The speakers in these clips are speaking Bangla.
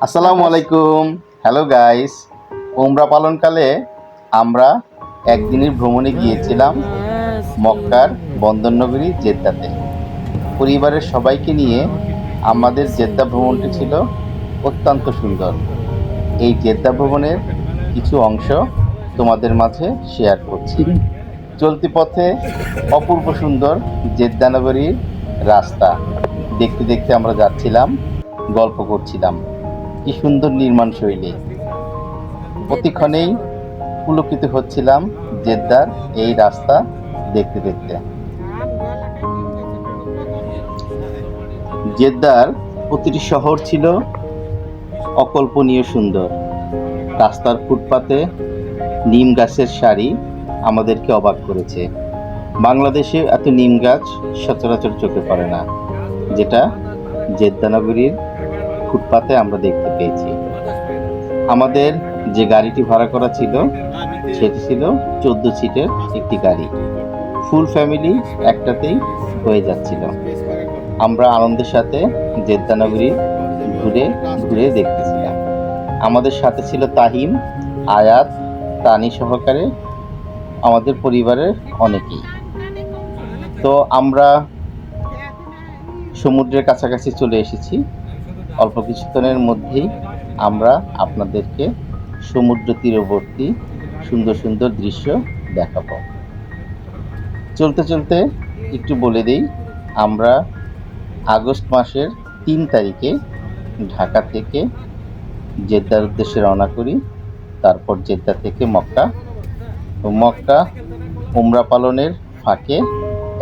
আসসালামু আলাইকুম। হ্যালো গাইস, উমরা পালনকালে আমরা একদিনের ভ্রমণে গিয়েছিলাম মক্কার বন্দরনগরী জেদ্দাতে। পরিবারের সবাইকে নিয়ে আমাদের জেদ্দা ভ্রমণটি ছিল অত্যন্ত সুন্দর। এই জেদ্দা ভ্রমণের কিছু অংশ তোমাদের মাঝে শেয়ার করছি। চলতি পথে অপূর্ব সুন্দর জেদ্দা নগরীর রাস্তা দেখতে দেখতে আমরা যাচ্ছিলাম, গল্প করছিলাম। কি সুন্দর নির্মাণ শৈলী! প্রতিক্ষণেই পুলকিত হচ্ছিলাম জেদ্দার এই রাস্তা দেখতে দেখতে। জেদ্দার প্রতিটি শহর ছিল অকল্পনীয় সুন্দর। রাস্তার ফুটপাতে নিম গাছের সারি আমাদেরকে অবাক করেছে। বাংলাদেশে এত নিম গাছ সচরাচর চোখে পড়ে না, যেটা জেদ্দা নগরীর ফুটপাতে আমরা দেখতে পেয়েছি। আমাদের যে গাড়িটি ভাড়া করা ছিল সেটি ছিল 14 সিটের একটি গাড়ি। ফুল ফ্যামিলি একটাতেই হয়ে যাচ্ছিল। আমরা আনন্দের সাথে জেদ্দা নগরী ঘুরে ঘুরে দেখতেছিলাম। আমাদের সাথে ছিল তাহিম, আয়াত, তানি সহকারে আমাদের পরিবারের অনেকেই। তো আমরা সমুদ্রের কাছাকাছি চলে এসেছি। অল্প কিছুক্ষণের মধ্যেই আমরা আপনাদেরকে সমুদ্র তীরবর্তী সুন্দর সুন্দর দৃশ্য দেখাবো। চলতে চলতে একটু বলে দিই, আমরা আগস্ট মাসের 3 তারিখে ঢাকা থেকে জেদ্দার উদ্দেশ্যে রওনা করি। তারপর জেদ্দা থেকে মক্কা। মক্কা উমরা পালনের ফাঁকে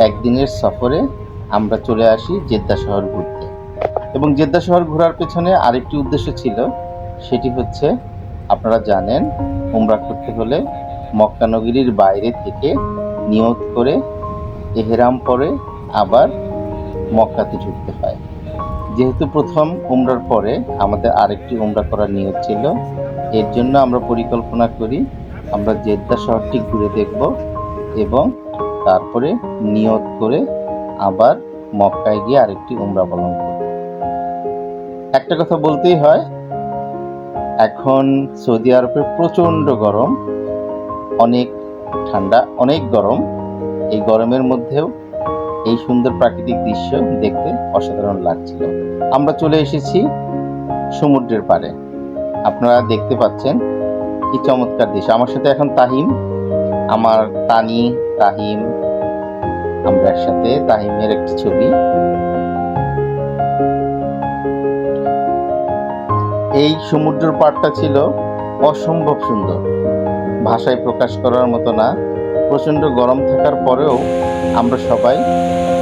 একদিনের সফরে আমরা চলে আসি জেদ্দা শহর ঘুরতে। এবং জেদ্দা শহর ঘোরার পেছনে আরেকটি উদ্দেশ্য ছিল, সেটি হচ্ছে আপনারা জানেন উমরা করতে হলে মক্কা নগরীর বাইরে থেকে নিয়ত করে এহরাম পরে আবার মক্কাতে ঢুকতে হয়। যেহেতু প্রথম উমরার পরে আমাদের আরেকটি উমরা করার নিয়ত ছিল, এর জন্য আমরা পরিকল্পনা করি আমরা জেদ্দা শহরটি ঘুরে দেখব এবং তারপরে নিয়ত করে আবার মক্কায় গিয়ে আরেকটি উমরা পালন করব। একটা কথা বলতেই হয়, এখন সৌদি আরবে প্রচণ্ড গরম, অনেক ঠান্ডা, অনেক গরম। এই গরমের মধ্যেও এই সুন্দর প্রাকৃতিক দৃশ্য দেখতে অসাধারণ লাগছিল। আমরা চলে এসেছি সমুদ্রের পাড়ে। আপনারা দেখতে পাচ্ছেন কি চমৎকার দৃশ্য। আমার সাথে এখন তাহিম, আমার তানি, তাহিম, আমরা একসাথে। তাহিমের একটি ছবি। এই সমুদ্রের পাড়টা ছিল অসম্ভব সুন্দর, ভাষায় প্রকাশ করার মতো না। প্রচণ্ড গরম থাকার পরেও আমরা সবাই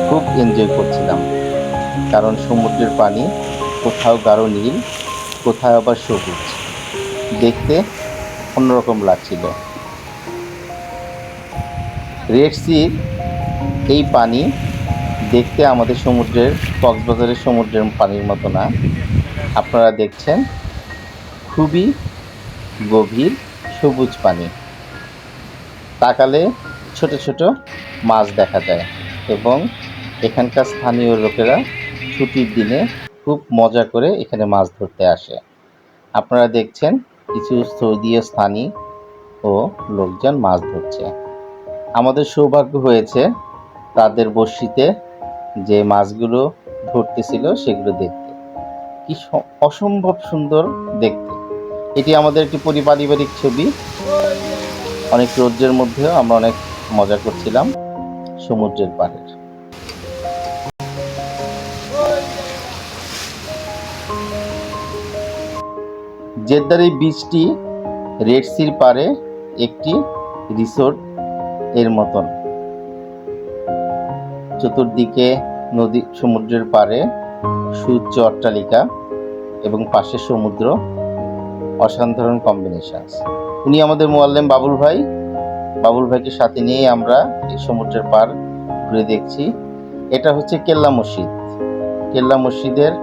খুব এনজয় করছিলাম, কারণ সমুদ্রের পানি কোথাও গাঢ় নীল, কোথাও আবার সবুজ, দেখতে অন্যরকম লাগছিল। রেড সির এই পানি দেখতে আমাদের সমুদ্রের, কক্সবাজারের সমুদ্রের পানির মতো না। আপনারা দেখছেন খুবই গভীর সবুজ পানি। তাকালে ছোট ছোট মাছ দেখা যায় এবং এখানকার স্থানীয় লোকেরা ছুটির দিনে খুব মজা করে এখানে মাছ ধরতে আসে। আপনারা দেখছেন কিছু সৌদি স্থানীয় ও লোকজন মাছ ধরছে। আমাদের সৌভাগ্য হয়েছে তাদের বড়শিতে যে মাছগুলো ধরতেছিল সেগুলো দেখতে। কি অসম্ভব সুন্দর দেখতে। এটি আমাদের একটি পারিবারিক ছবি। অনেক রৌদ্রের মধ্যেও আমরা অনেক মজা করছিলাম সমুদ্রের পাড়ে। জেদ্দার এই বীচটি রেড সির পাড়ে একটি রিসোর্ট এর মতন। চতুর্দিকে নদী, সমুদ্রের পাড়ে সুউচ্চ অট্টালিকা এবং পাশে সমুদ্র, অসাধারণ কম্বিনেশন। উনি আমাদের মোয়াল্লেম বাবুল ভাই। বাবুল ভাইকে সাথে নিয়ে আমরা এই সমুদ্রের পাড় ঘুরে দেখছি। এটা হচ্ছে কেল্লা মসজিদ। কেল্লা মসজিদের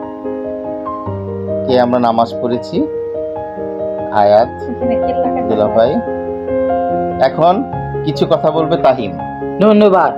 কে আমরা নামাজ পড়েছি, আয়াত, দুলা ভাই। এখন কিছু কথা বলবে তাহিম। ধন্যবাদ।